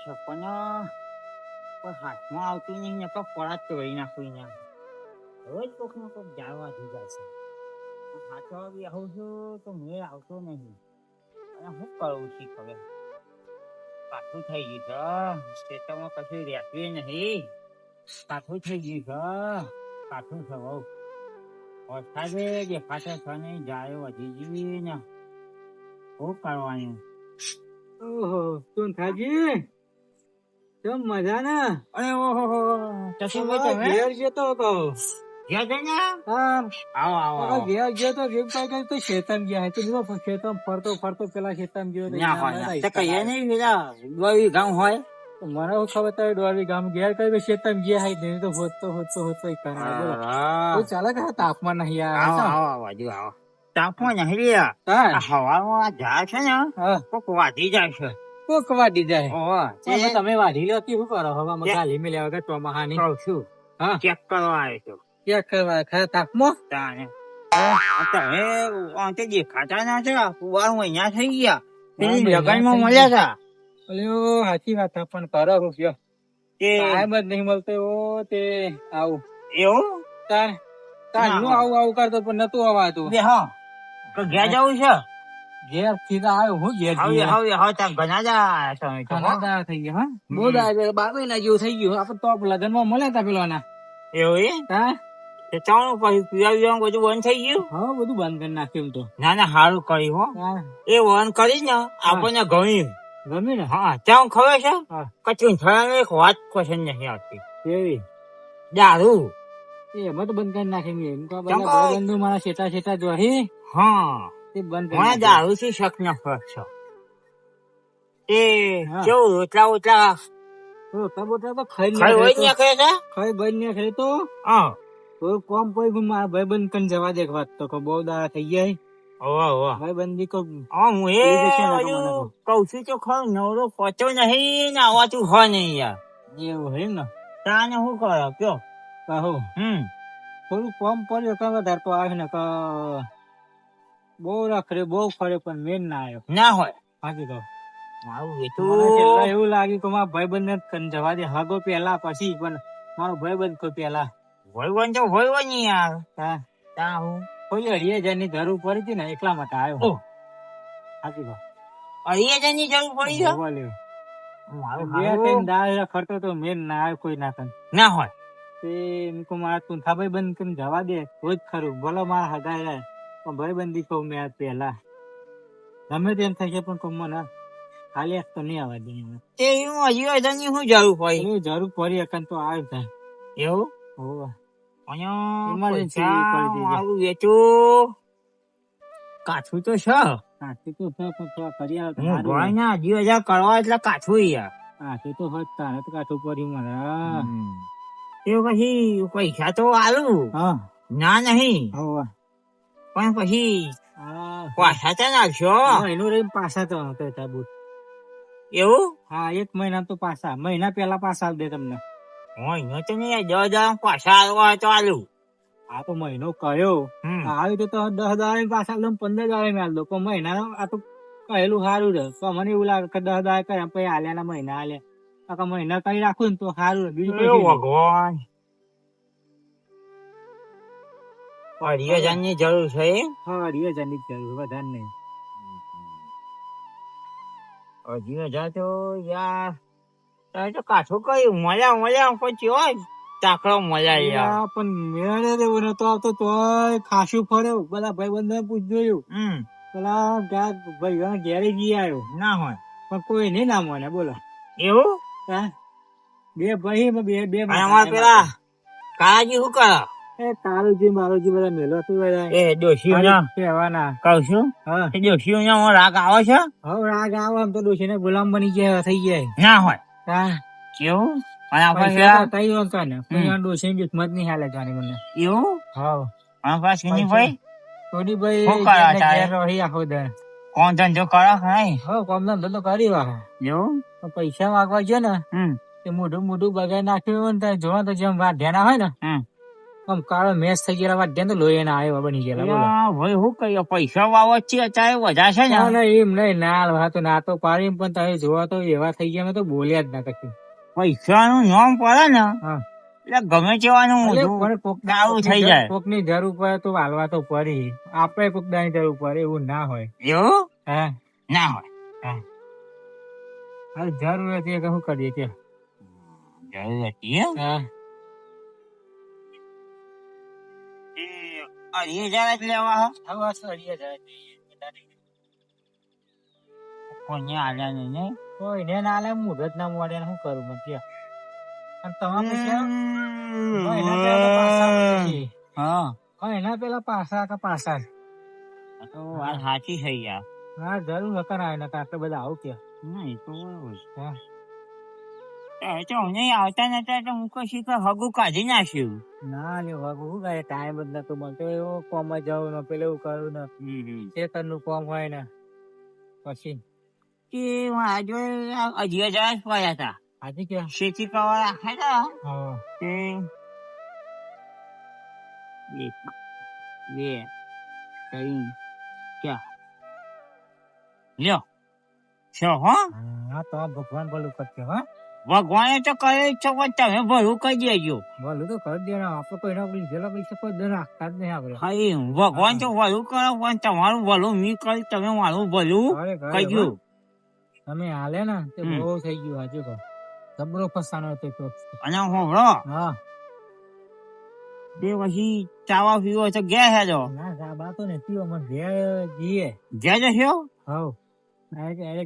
છે પણ હાથમાં આવતું નહીં ને તો પડા તોડી નાખું ને રોજ કોક ને કોક જાળવા થઈ જાય છે હાથો બી આવું છું તો મેળ આવતો નહીં અને શું કરવું છે ખબર કાઠું થઈ ગયું છે ખેતરમાં કશું રહેતું નહીં કાઠું થઈ ગયું છે કાઠું છે બહુ વરસાદે દેખાતો છે નહીં જાય વધી ગઈ ને શું કરવાનું ઓહો તું થાજી કેમ મજા ને અરે ઓહો ઘેર જતો હતો ઘેર જઈને હા આવો આવો આવો ઘેર જતો તો શેતાન ગયા તો શેતાન ફરતો ફરતો પેલા શેતાન ગયો ના હોય તો કહીએ નહીં પેલા ગોવી ગામ હોય મને ખબર તારે ડોરી ગામ ઘેર કઈ શેતાન ગયા hay નહીં તો હોતો ચાલે કે તાપમાન નહીં આવો આવો બાજુ આવો તાપમાં નહીં રહ્યા હવામાં આ ઝાડ છે ને કોક વાઢી જાય છે કોક વાઢી જાય ઓહો તમે વાઢી લો શું કરો હવામાં ગાલી મેલ્યા વગર ચોમાહાની કહું છું હા ચેક કરવા આવ્યો છું ચેક કરવા ખરા તાપમાં તાને તમે અંતે દેખાતા ના છે કુવાર મહિના થઈ ગયા પેલી લગનમાં મળ્યા હતા અલ્યો સાચી વાત પણ કરો રૂપિયો તે ટાઈમ જ નહીં મળતો એવો તે આવું એવું તાર નું આવું કરતો પણ નતું અવાતું હા તો ઘેર જવું છે ઘેર સીધા આવ્યો હું ઘેર હવે ત્યાં ઘણા જા તમે તો ઘણા થઈ ગયા હા બહુ દાડા 12 મહિના જેવું થઈ ગયું આપડે તો લગ્ન માં મળ્યા તા પેલા એવું એ હા તે ચાણું પછી પીવા બધું બંધ થઈ ગયું હા બધું બંધ કરી નાખ્યું તો ના ના સારું કર્યું હો એ વન કરી ને આપણને ગમ્યું ગમે ને હા ત્યાં ખબર છે હા. કચું થયાને એક વાત પસંદ નથી આવતી કેવી દારૂ એમાં તો બંધ કરી નાખી એમ તો ચમ બધા ભાઈબંધો મારા શેટા જોહી હા તે બંધ કરી મને નાખ્યું. દારૂ થી શક ન ફરક છે એ હા. કેવું રોટલા ઓટલા રોટલા બોટલા તો ખાઈ ખાઈ હોય ને કહે છે ખાઈ બંધ ને ખાઈ તો હા કોઈ કોમ કોઈ મારા ભાઈબંધ કન જવા દે વાત તો બહુ દાડા થઈ ગયા ઓવા ઓવા ભાઈબંધી કો હા હું એ એ જશે ને હજુ તમારે. કઉ છું તો ખરું નવરો પચો નહીં ને આવાતું હોય નહીં યાર એવું હે ને તાને શું કરો કયો કહો થોડું કોમ પડ્યો કે વધારે તો આવે ને કે બહુ રખડે બહુ ફરે પણ મેન ના આવ્યો ના હોય હાજી તો મારું મને વેતું છેલ્લા એવું લાગ્યું કે મારા ભાઈબંધ ને કન જવા દે હગો પેલા પછી પણ મારો ભાઈબંધ કોઈ પેલા ભોયવન તો ભોયવન નહીં યાર હા તા હું કોઈ 2,000 ની જરૂર પડી હતી ને એટલા માટે આવ્યો ઓહ. હાજી તો અહિયાની જરૂર પડી છે જોવા લ્યો. મારું બે હારું ત્રણ દાડા ખર્ચો તો મેન ના આવે કોઈ ના કન ના હોય તે એમ કહું મારા તું થાબાઈ બંધ કરીને જવા દે રોજ ખરું ભલે મારા હગાઈ રહે પણ ભાઈબંધી કહું મેં આ પેલા ગમે તેમ થશે પણ કહું મને ખાલી તો નહીં આવવા દે એમ. તે હું અહિયાની શું જરૂર પડી એવું જરૂર પડી અકન તો આવે થાય એવું હોવે. અહીંયા Emergency પૈસા કરી દેજો. મારું વેચું કાઠું તો છે હાથી તો છે પણ થોડા કરી આવે તો હું સારું. ભાઈ ના 2,000 કરવા એટલે કાઠું યાર હાથી તો હોય જ તારે તો કાઠું પડ્યું મને હા. તે પછી પૈસા તો આલું હા ના નહીં હોવે. પણ પછી હા પાછા તો નાખશો એનું રહી પાછા તો તાબુ એવું હા 1 મહિના તો પાછા મહિના પેલા પાછા આલ દે તમને હોય તો નહીં 10,000 પાછા આવવા તો આલું આ તો મહિનો કયો આવી તો 10 દાડે પાછા એકદમ 15 દાડે મેળ દો પણ મહિના આ તો કહેલું સારું રહે તો મને એવું લાગે કે 10 દાડે કર્યા પછી આલ્યા ના મહિના આલ્યા આ મહિના કરી રાખું ને તો સારું રહે બીજું કઈ નહીં. ભગવાન 2,000 ની જરૂર છે એમ? હા 2,000 ની જ જરૂર વધારે નહીં 2,000 તો યાર તારે તો કાઠું કયું મળ્યા પછી હોય ચાકડો મળ્યા યાર આ પણ મેળે દેવો નતો આવતો તોય ખાસું ફર્યો બધા ભાઈબંધો ને પૂછ જોયું પેલા ભાઈ ઘેરે ગઈ આવ્યો ના હોય પણ કોઈ નહીં ના મને બોલો એવું હા બે ભાઈ બે અને અમારે પેલા કાળાજી શું કરે એ તારુજી મારુજી બધા મેલો હતું બધા એ ડોશીઓ ના કહેવાના કહું છું હા એ ડોશીઓ ના રાગ આવે છે હવે રાગ આવો આમ તો ડોશી ને ગુલામ બની ગયા થઈ ગયા ના હોય હા કેવું અને આપણે પૈસા પેલા તઈ હોતા ને કોઈ ડોશી ની કિસ્મત નહીં હાલે જાણી મને એવું હા અને પેલા સિનીભાઈ થોડી ભાઈ શું કરે તારે? રહી આખો દે કોણ ધંધો કરે નહીં હા કોમ ધંધો તો કરી વાળા એવું પણ પૈસા માંગવા ગયો ને તે મોઢું બગાડી નાખ્યું હોય ને જોવા તો જેમ વાઢ્યા હોય ને આમ કાળો મેચ થઈ ગયેલા વાદ્યા તો લોહી એના આવ્યો બની ગયેલા બોલો ભાઈ શું કહીએ પૈસા વાવત છે અત્યારે વધારે છે ને ના એમ નહીં ના તો ના તો પાડી પણ તમે જોવા તો એવા થઈ ગયા મેં તો બોલ્યા જ ના કશું પૈસા નું નામ પડે ને હા એટલે ગમે તેવાનું દારૂ થઈ જાય કોક ની જરૂર પડે તો હાલવા તો પડી આપણે કોક ની જરૂર પડે એવું ના હોય એવું હા ના હોય હા જરૂર હતી કે શું કરીએ કે જરૂર હતી એમ? હા એ 20,000 જ લેવા કોઈને આલ્યા નહીં ને કોઈ ને ના લે મુહૂર્ત ના મળે શું કરું મને કે અને તમારે એના પેલા પાછા આ તો વાત સાચી થઈ યાર હા જરૂર હતા ને આટલા બધા આવું કે ના એ તો બરોબર હા તો નહીં આવતા નતા તો હું કશી કે હગું કાઢી નાખ્યું ના લે વાગુ શું કાંઈ ટાઈમ જ નતો મળતો એવો કોમ જ જવું ને પેલું એવું કરું ને ખેતર નું કોમ હોય ને પછી કે આજે 20,000 જ પડ્યા હતા આજે કે શેતી કરવા રાખ્યા હા હતા તે 1 2 3 4 લ્યો છો હો હા તો ભગવાન ભલું કરશે હા ભગવાને તો કહે છે પણ તમે ભલું કહી દેજો ભલું તો કરી દે આપડે કોઈ ના લીધેલા પૈસા કોઈ દર રાખતા જ નહીં આપડે હા ભગવાન તો ભલું કરો પણ તમારું ભલું મી કરી તમે મારું ભલું કહીજો તમે હાલે ને તે બહુ થઈ ગયું હજુ કહો જબરો ફસાનો હતો અને હોભળો હા તે પછી ચાવા પીવો તો ગયા હેજો ના સાબા તો નથી અમે ઘેર જઈએ ગયા જશો હવ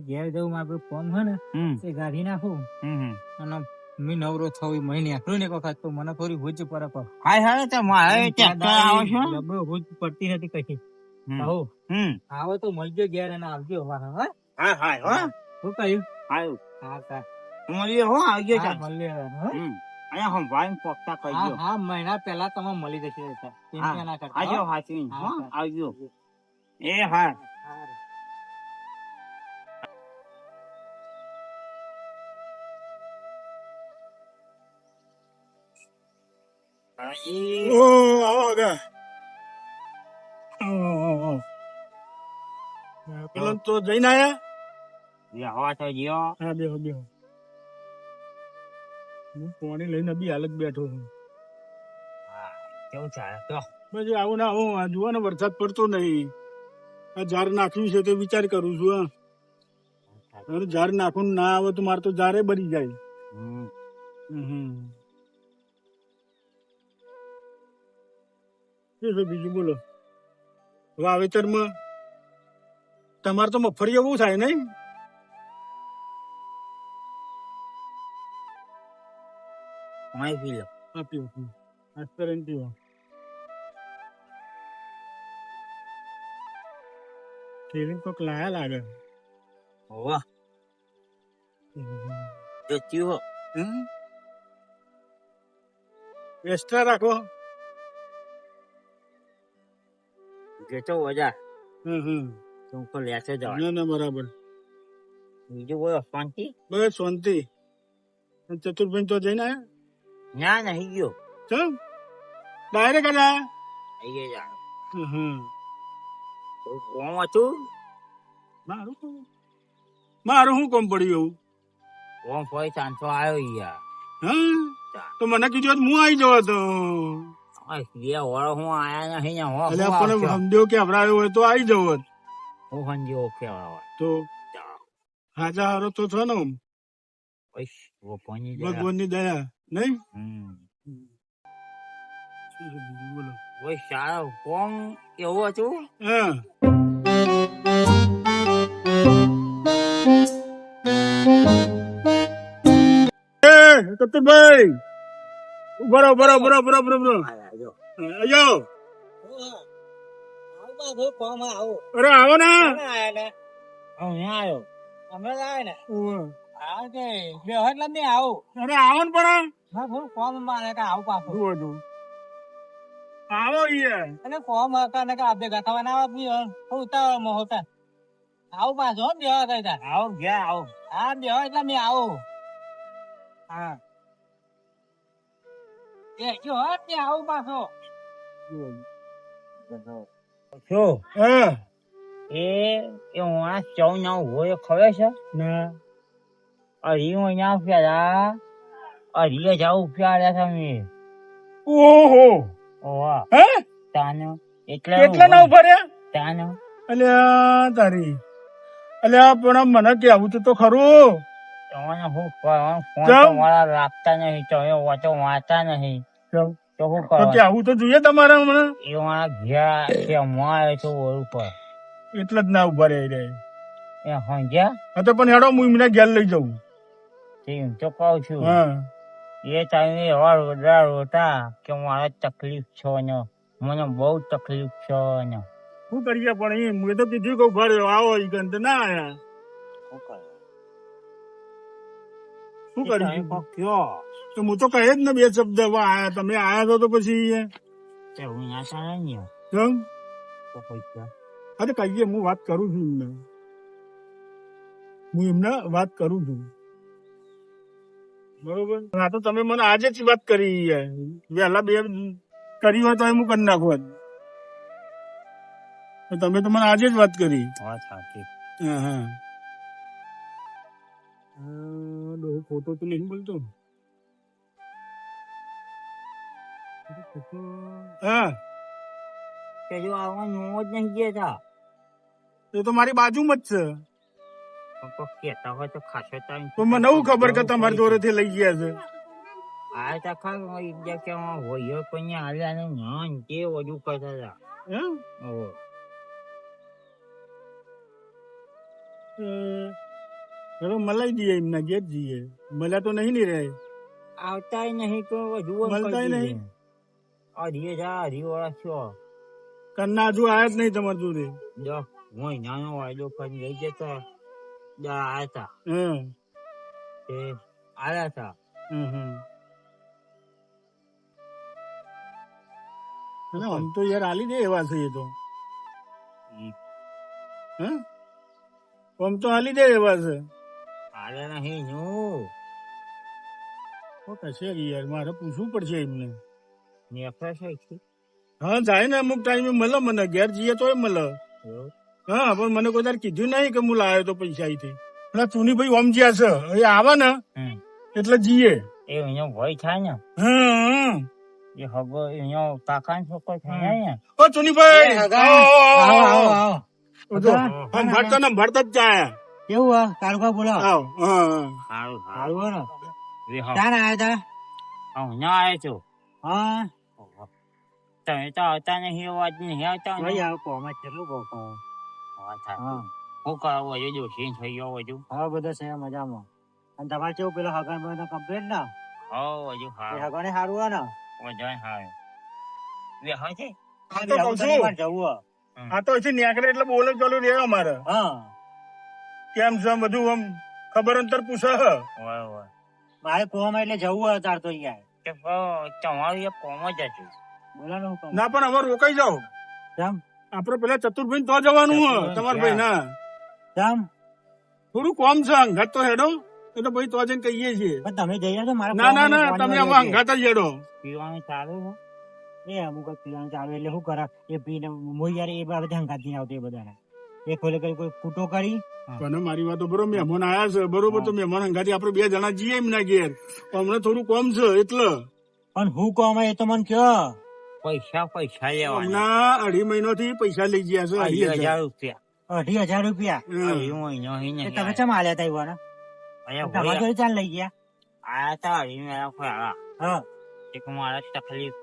ઘેર જવું મારું ફોર્મ હે ને એ ગાડી નાખું અને મેં નવરો થવું મહિને આખરું ને એક વખત તો મને થોડી ભૂજ પડે પર હાય હાય તો મારે ટ્રેક્ટર આવે છે જબરો ભૂજ પડતી નથી કશી હો આવો તો મળજો ઘેર અને આવજો હા હા હા હા શું કહ્યું હાયું હા સર મળીએ હો આવજો ચાલ મળીએ અને હમ ભાઈ પોકતા કહીજો હા મહિના પહેલા તમે મળી જશે ચિંતા ના કરતા આવજો હાચી આવજો એ હા પેલો તો જઈને આયા હવા તો જીઓ હા બેહો હું પાણી લઈને બી હાલત બેઠો છું હા કેવું ચાલે તો પછી આવું ના આવું આ જુઓ ને વરસાદ પડતો નહીં આ ઝાડ નાખ્યું છે તે વિચાર કરું છું હા ઝાડ નાખવું ના આવે તો મારે તો ઝાડે બળી જાય શું છે બીજું બોલો વાવેતરમાં તમારે તો મગફળી એવું થાય નહીં પાણી પી લો આપ્યું આસ્તરણ પીવો ફિલિંગ કોક લાયા લાગે વાહ તો ચીવો એક્સ્ટ્રા રાખો જેતો વજા તું લેશે જવા ના બરાબર બીજું બોલો શાંતિ બસ શાંતિ ચતુર્ભાઈ તો જઈને આયા ના નહીં ગયો ચમ ડાયરેક્ટ આયા આઈએ જાણ કોમ હતું મારું શું કોમ પડ્યું એવું કોમ ફરી ચાંચો આવ્યો યાર હા તો મને કીધું હું આવી જવો તો બે વળ હું આયા નહીં ને એટલે આપણને સમજ્યો કે હમણાં હોય તો આવી જવો હું સમજી ઓકે તો હાજા હારો તો છો ને ભગવાન ની દયા નહીં બોલો સારો કોમ કેવું હતું હા કતુરભાઈ બરોબર અયો અરે આવો ને આવ્યો અમે લાવે ને ઓવે. હા કે બે એટલે નહીં આવું અરે આવો ને પણ હા થોડું કોમ મારે કે આવું પાછું જુઓ જુઓ આવો યાર અને કોમ હતા ને કે આ ભેગા થવા ના આવત નહીં હું ઉતાવળમાં હોતા આવું પાછું હો બેવા કઈ તા આવો ગયા આવો હા બેવા એટલે મેં આવું હા જો તે આવું પાછો શું હા એ માણસ ચૌ ના ઉભો એ ખબર છે ના અઢી મહિના પેલા 2,000 રૂપિયા આલ્યા તમે ઓહો ઓવા હે તાનો એટલે કેટલા ના ઉભા રહ્યા તાનો અલ્યા તારી અલ્યા પણ મને કેવું તો ખરું તમને શું કરવાનું ફોન ચમ? તમારા લાગતા નહીં તમે વાતો વાંચતા નહીં કેમ? તો શું તો કરવાનું કેવું તો જોઈએ તમારે હમણાં એ મારા ઘેર છે આવે તો ઓર ઉપર એટલે જ ના ઉભા રહી એ સમજ્યા હા તો પણ હેડો હું એમને ઘેર લઈ જાઉં એમ તો કહું છું હા એ ટાઈમે એવા રોડા રોતા કે મારે તકલીફ છે ને મને બહુ તકલીફ છે ને શું કરીએ પણ એમ મેં તો કીધું કે ઉભા રહ્યો આવો ઈ ગંધ ના આયા શું તમે કરીશું કોક કયો તો હું તો કહે જ ને બે શબ્દ હવે આયા તમે આયા છો તો પછી તે હું ના ચાલે ને કેમ તો કોઈ કયો અરે કહીએ હું વાત કરું છું એમને વાત કરું છું બરોબર હા તો તમે મને આજે જ વાત કરી વહેલા બે કરી હોય તો હું કરી નાખું તમે તો મને આજે જ વાત કરી વાત સાચી હા હા ફોટો તો નહીં બોલતો હા કે જો આવવાનું જ નહીં ગયા એ તો મારી બાજુમાં જ છે હતા તો કેતા હોય તો ખાસો ટાઈમ તો મને એવું ખબર કે તમારી જોડેથી લઈ ગયા છે આ તો ખરું ઇન્જેક્શન હોય કોઈ આવ્યા ને ના જે વધુ કરતા હતા એમ? ઓહો. ચલો મલાઈ દઈએ એમના ઘેર જઈએ મળ્યા તો નહીં ને રે આવતાય નહીં તો વધુ મળતાય નહીં. 2,000 વર્ષ છો કન્ના હજુ આયા જ નહીં તમારી જોડે 10 મહિનાનો વાયદો કરી લઈ જતો આવ્યા હતા હમ તે આવ્યા હતા હમ અને આમ તો યાર આલી દે એવા છે એ તો હે આમ તો આલી દે એવા છે આવ્યા નહીં નું તો કશે યાર મારે પૂછવું પડશે એમને નેફ્રેશ છે હા જાય ને અમુક ટાઈમે મળે મને ઘેર જઈએ તોય મળે હા પણ મને કોઈ તાર કીધું નહીં કે હું લાવ્યો તો પૈસા અહીંથી પેલા ચુનીભાઈ ઓમ જ્યાં છે એ આવે ને એટલે જઈએ એ અહીંયા ભય થાય ને હમ એ હગો અહીંયા કાકાનો છોકરો થાય ને ઓ ચુનીભાઈ આવો ભરતા ને ભરતા જ જાય કેવું તારું બોલો આવ હા સારું સારું ને સારું ક્યાં આવ્યા હતા હું ના આવ્યો છું હા તમે તો આવતા નહીં એ વાત નહીં આવતા ને ભાઈ આવો કોમાં કેટલું કહો વાત થાય હા શું કરવું હજુ જોશી થઈ ગયો હજુ હા બધા છે મજામાં અને તમારે કેવું પેલો હગન ભાઈ કમ્પ્લેટ ના હો હજુ એ હા હગને સારું હોય ને વજન હા વે હા છે આ તો કહું છું જવું આ તો હજી નેકડે એટલે બોલે ચાલુ રે અમારે હા કેમ છે બધું આમ ખબર અંતર પૂછે વાહ વાહ મારે કોમાં એટલે જવું હોય તાર તો અહીંયા કે તમારું એક કોમ જ હતું બોલાનો હુકમ ના પણ હવે રોકાઈ જાઓ કેમ આપડે પેલા ચતુરભાઈ તો જવાનું હે ચતુરભાઈ તમારા ભાઈ ના કેમ થોડું કોમ છે અંગાત તો હેડો એ તો ભાઈ તો જઈને કહીએ છીએ પણ તમે જઈ આવજો મારે ના ના ના તમે હવે અંગાત જ હેડો પીવાનું સારું છે એ અમુક પીવાનું ચાલુ એટલે શું કરે એ પીને મોઈ યાર એ બાબતે હંગાત નહીં આવતી એ બધાને એ ખોલે કરી કોઈ ફૂટો કરી પણ મારી વાત તો બરોબર મહેમાન આયા છે બરોબર તો મહેમાન અંગાથી આપડે 2 જણા જઈએ એમના ઘેર હમણાં થોડું કોમ છે એટલે પણ હું કોમ એ તો મને કયો પૈસા લેવાના હમણાં 2.5 મહિનાથી પૈસા લઈ ગયા છે 2,000 રૂપિયા 2,500 રૂપિયા અઢી મહિનો એ નહીં તમે ચમ આલ્યા તા એવાના તમારા જોડે ચાલ લઈ ગયા આયા હતા અઢી મહિના પહેલા હા એક મારે તકલીફ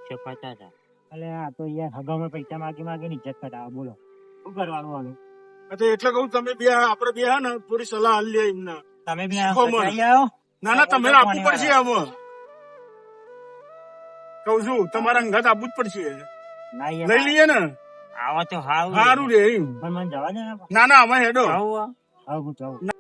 છે કરતા હતા અલે આ તો યાર હગામાં પૈસા માગી ઇજ્જત કઢાવો બોલો શું કરવાનું હવે એટલે કહું તમે બે આપડે બે હે ને થોડી સલાહ હાલ લે એમને તમે બી શીખો મને. આવો ના ના તમે આપવું પડશે હવે કઉ છું તમારા અંગાત આપવું જ પડશે ના લઈ યાર લઈએ ને આવા તો સારું સારું રે એમ પણ મને જવા દે ને ના ના અમે હેડો આવું હવે હું જાઉં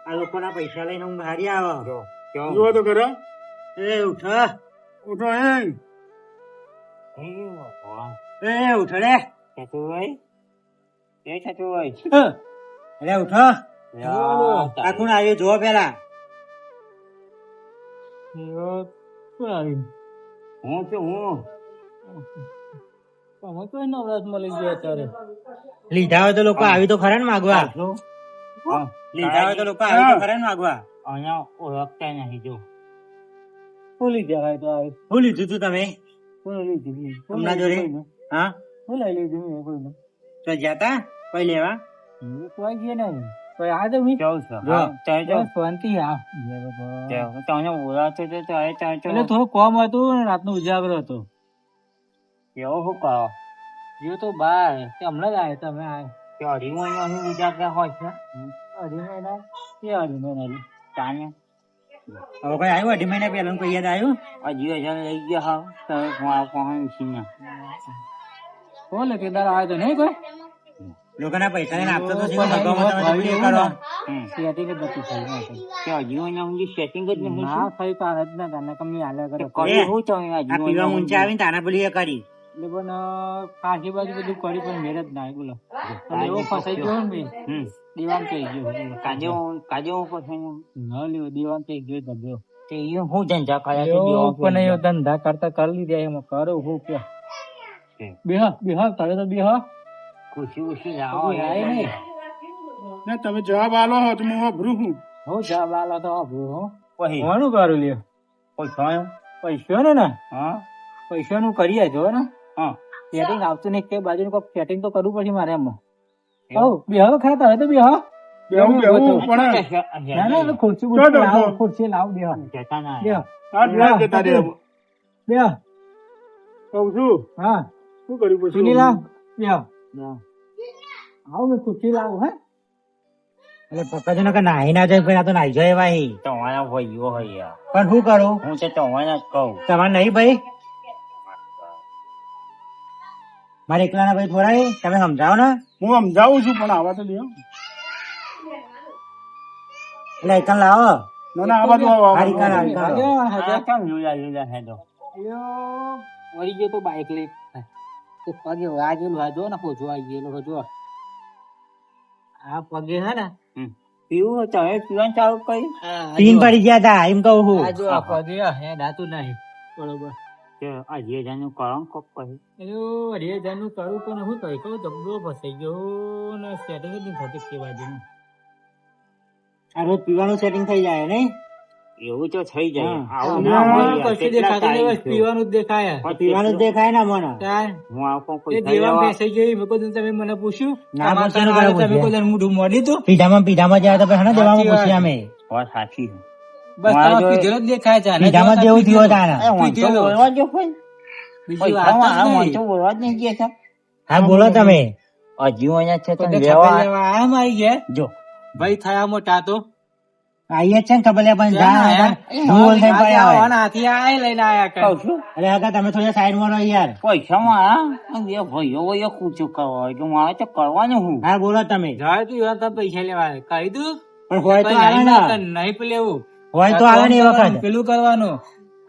આ લોકોના પૈસા લઈને હું બહાર આવો જુઓ તો ખરા એ ઉઠો ઉઠો એ ઉઠો રે છતુભાઈ એ છતુભાઈ અરે ઉઠો આ કોણ આવ્યું જુઓ પેલા હું છું હું તમે કઈ નવરાત મળી ગયા અત્યારે લીધા હોય તો લોકો આવી તો ખરા ને માગવા લીધા હોય તો લોકો આવી તો ખરા ને માગવા અહીંયા ઓળખતા નહીં જો શું લીધા હોય તો આવે શું લીધું તું તમે કોને લીધું હમણાં જોડે હા શું લઈ લીધું મેં કોઈને તો જતા કોઈ લેવા કોઈ ગયા નહીં કોઈ આ તો મેં શાંતિ તમને બોલાવતો હતો એટલે થોડું કોમ હતું ને રાતનો ઉજાગરો હતો કેવો શું કહો જો તો બાર તે હમણાં જ આવ્યા તમે આવ્યા અઢી મહિનો ઉજાગરા હોય છે અઢી મહિના કે અઢી મહિના તાને હવે કોઈ આવ્યું અઢી મહિના પહેલા કોઈ યાદ આવ્યું હજી હજાર લઈ ગયા હા તમે કોણ કેદાર આવ્યો તો નહીં કોઈ લોકોના પૈસા લઈને આપતો તો સેટિંગ જ નથી સેટિંગ જ નહીં ના થઈ તારે જ ના તને કમી હાલ્યા કરે પીવા ઊંચા આવીને તારા પેલી એ કરી એટલે પણ કાશી બાજુ બધું કરી પણ મેળ જ ના આવી બોલો એવો ફસાઈ ગયો ને ભાઈ દીવાન થઈ ગયો કાજે હું પછી ન લેવો દીવાન થઈ ગયો ધંધો તે હું ધંધા પણ એ ધંધા કરતા કરી લીધા એમાં કરો હું કે બેહ કરે તો બેહ ખુશી ખુશી લાવો ના તમે જવાબ આલો હો તો હું અભરું છું હું જવાબ આલો તો હું પછી કોનું કરું લ્યો પૈસા પૈસા ને હા પૈસા નું કરીએ જો ને હા સેટિંગ આવતું નહીં કે બાજુ નું સેટિંગ તો કરવું પડશે મારે એમાં કહું બેહો ખાતા હોય તો બેહો બેહું પણ ના ના ખુરશી ખુરશી લાવ બેહો જતા ના બેહો જતા રે બેહો કહું છું હા શું કર્યું પછી સુની લાવ બેહો આવો મેં ખુરશી લાવું હે એટલે પપ્પા જો કે નાહી ના જાય પેલા તો નાહી જાય ભાઈ તમારા ભાઈઓ હોય પણ શું કરું હું છે તમારા જ કહું તમારે નહીં ભાઈ મારે એકલા ભાઈ થોડા તમે સમજાવો ને હું સમજાવું છું પણ આવા તો લ્યો એટલે એકલા લાવો ના ના આવા તો હારી કર વળી ગયો તો બાઈક લઈ પગે વાગેલું આ જો ને પોચું આવી ગયેલું જો આ પગે હે ને પીવું તમે પીવાનું ચાલુ કરી પીન પડી ગયા હતા એમ કહું છું આ જો આ પગે હે દાતું નહીં બરોબર અઢી હજાર નું કરો કોક કહી એવું 2,000 નું કરું પણ હું કહી કહું જબરો ફસાઈ ગયો ને સેટિંગ જ નહીં થતું કે બાજુનું આ રોજ પીવાનું સેટિંગ થઈ જાય નહીં એવું તો થઈ જાય આવું ના ના, હોય કશું દેખાતું નહીં, બસ પીવાનું જ દેખાય પીવાનું જ દેખાય ને મને તાર હું આખો એ દેવામ ફસાઈ ગઈ મેં કોઈ તમે મને પૂછ્યું ના, તમારે પૂછ્યું તારે નતું, તમે કોઈ દી મોઢું મોડી તું પીઢામાં જાય તો પછી હને દેવામાં સાચી વાત. પૂછ્યા અમે સાચી બસ મારા તમારે જોડે- પીધેલો જ દેખાય છે અને પીઢામાં જો જેવું થયું પીધેલો. તારા પીધેલો. બીજી વાત જ નહીં. હા બોલો તમે હજુ અહીંયા છે કોઈ દી ખબર લેવા આયા મારી ઘેર? જો ભાઈ થયા મોટા તો આઈએ છે ને ખબર લે પણ ક્યાં આયા? ઢોલ થઈ હાથી પડ્યા હોય. આવવાના, હાથી આયા લઈને આયા કરે. અરે આગળ તમે થોડા સાઈડ માં રહો યાર પૈસા માં ભાઈઓ કૂચું કરવા તો મારે તો કરવાનું હું હા બોલો તમે જાય તું એવા તાર પૈસા લેવા આવે. કહી દઉં? પણ હોય તો કઈ આવે નહીં ને મળતા, નહીં પેલું. હોય તો આવે ને એ વખત પેલું કરવાનું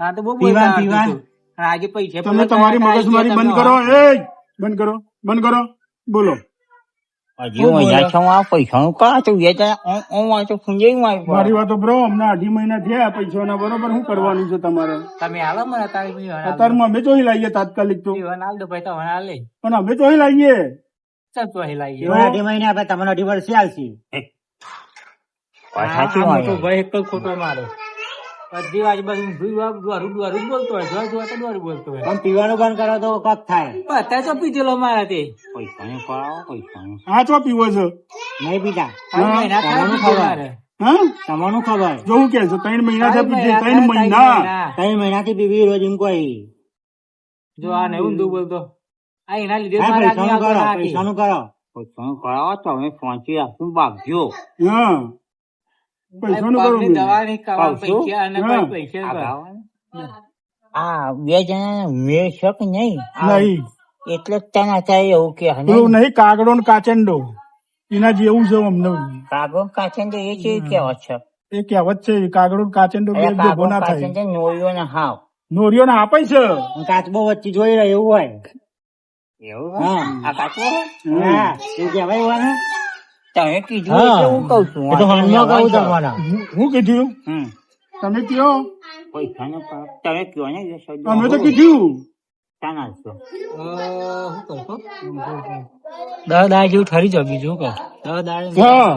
હા તો બહુ પીવાન, બોલતા પીવાન. આવડતું હતું. અને આજે પૈસા તમે પેલા તમારી કયા મગજમારી કયા બંધ કરો એ બંધ કરો બંધ કરો બોલો મારી વાતો બ્રો અમને 2.5 મહિના થયા પૈસા બરોબર શું કરવાનું છે તમારે તમે હાલો મને તારી પીવાન હાલ દો. અત્યારમાં અમે ચોહી લાવીએ તાત્કાલિક તો પીવાન હાલ દો ભાઈ તો હાલ લે પણ અમે ચોહી લાવીએ ચાલ તો અહીં લાવીએ. અઢી મહિને આપણે તમને અઢી વર્ષે આવશે આ મોટો ભાઈ એક જ ખોટો મારો બધી વાત બસ ઊંધું દોરું બોલતો હોય જોવા જોવા તો દોરું બોલતો હોય પણ પીવાનું બંધ કરો તો કક થાય બધા તો પીધેલો મારા તે હા ચો પીવો છે નહીં પીતા 3 મહિના થાય તમારું પીધો ખબર. મારે. હા તમારું ખબર જો હું કે છે 3 મહિના છે પીજે 3 ત્રણ મહિના 3 મહિનાથી પીવી રોજ એમ કોઈ જો આ ને ઊંધું બોલતો આ એના લીધે હા મારે આદમી પૈસાનું આવતો કરો ના પૈસાનું કરો હા પૈસાનું કરો પગની દવા નહીં ખાવા પાવશું? પૈસા અને હા. પૈસા ભર. આ બે જણા મેળ શક નહીં નહીં એટલે જ ત્યાં થાય એવું કે પેલું નહીં કાગડો ને કાચંડો એના જેવું છે અમને કાગો કાચન તો એ કેવી કહેવત છે એ કહેવત છે કાગડો કાચન તો બે અરે ભેગો કાગો ના કાચન થાય છે નોળીઓ ને હાવ નોરીઓ ને આપે છે કાચબો વચ્ચે જોઈ રહ્યો એવું હોય એવું હા. આ કાચો હા એવું કહેવાય હોય ને તમે કીધું એટલે હું કઉ છું એ તો હણમાં કહું તમારા હું કીધું હમ તમે કયો પૈસા નો તમે કયો ને એ શબ્દ અમે તો કીધું ક્યાં નાખશો? દસ દાળ જેવું ઠરી જાવ બીજું કહો દસ દાળ હા.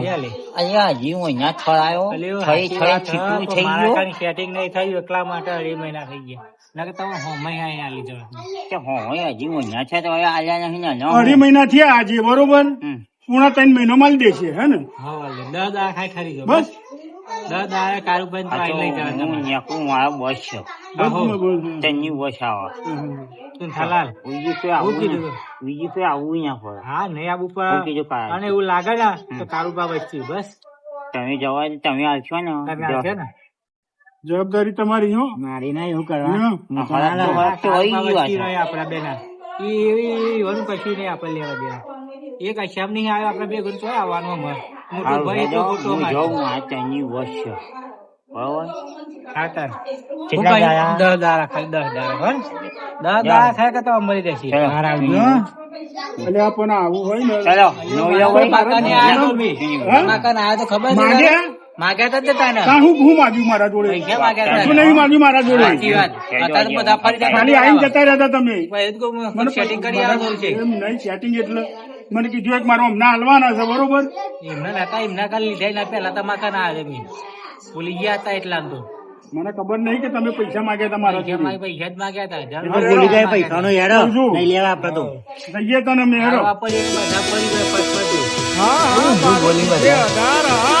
અહીંયા હજી હું અહીંયા થળાયો થઈ થઈ છીકડું થઈ ગયું સેટિંગ નહીં થયું એટલા માટે 2 મહિના થઈ ગયા ના કે તમે હોમય અહીંયા લીધો કે હોય હજી હું અહીંયા છે તો હવે આલ્યા નહીં ને અઢી મહિના થયા આજે બરોબર હમ. પૂણા 3 મહિનો માલ દેશે હે ને હા વાલે 10 દાળ ખાઈ ઠરી જાવ બસ 10 દાળ કારુભાઈ તો આ આઈ તો લઈ જવા હું તમારે નેકું મારો બસ છે બસ ને બસ. તેની બસ આવે તું થાલાલ બીજું કોઈ હું આવું કીધું નહીં. બીજું કોઈ આવું ના પડે હા નહીં આબુ હું પર કીધું કાંઈ. અને એવું લાગે ને તો કારુબા બચી બસ તમે જવા દે, તમે આવશો ને તમે આવશે ને જવાબદારી તમારી હો મારી ના એવું કરવા હા. હું તો હળદ ના તો લાવું. તો વહી ગયું કારુબા હશે. બચી રહે આપણા બેના એવાનું કશું નહીં આપણે લેવા દેવા એક અશામ નહીં આવ્યો આપણે બે ગુણ ચોય આવવાનું અમારે મોટો હારું, ભાઈ તો હેડો, મોટો હું મારે. જાઉં, આ તેની બસ છે બરાબર હા તાર. કેટલા હું કઈ દાડા? 10 દાડા ખાલી 10 દાડા હો ને? 10 દાડા થાય કે તો મળી રહેશે ચાલો. બહાર આવજો. હા. એટલે આ પણ આવું હોય ને ચલો નોળિયા હોય. કાકાને આયા તો બી. હા? કાકાને આયા તો ખબર છે માગ્યા? તારે? માગ્યા તો જ નતા ને. કાં હું માગ્યું મારા જોડે પૈસા માગ્યા હતા. કશું નહીં માગ્યું મારા જોડે સાચી વાત. અત્યારે તો બધા ફરી જાય. ખાલી આવીને જતા રહેતા તમે ભાઈ, એ તો કહું, મને સેટિંગ કરી આવવાનું છે. એમ નહીં સેટિંગ એટલે મને કીધું એક મારો હમણાં હાલવાના છે બરોબર એમના નતા, એમના કાલ લીધા ના પેલા તમારા કાન આવ્યા મેં ભૂલી ગયા હતા એટલા તો મને ખબર નહીં કે તમે પૈસા માંગ્યા હતા મારા પૈસા જોડે. પૈસા જ માગ્યા હતા એ તો ભૂલી જાય પૈસાનો યારો જોજો. નહીં લેવા આપડે તો જઈએ તને મેળો વાપરીએ બધા પડી ગયા પટ પટ. હા હા બોલી બધા. 2018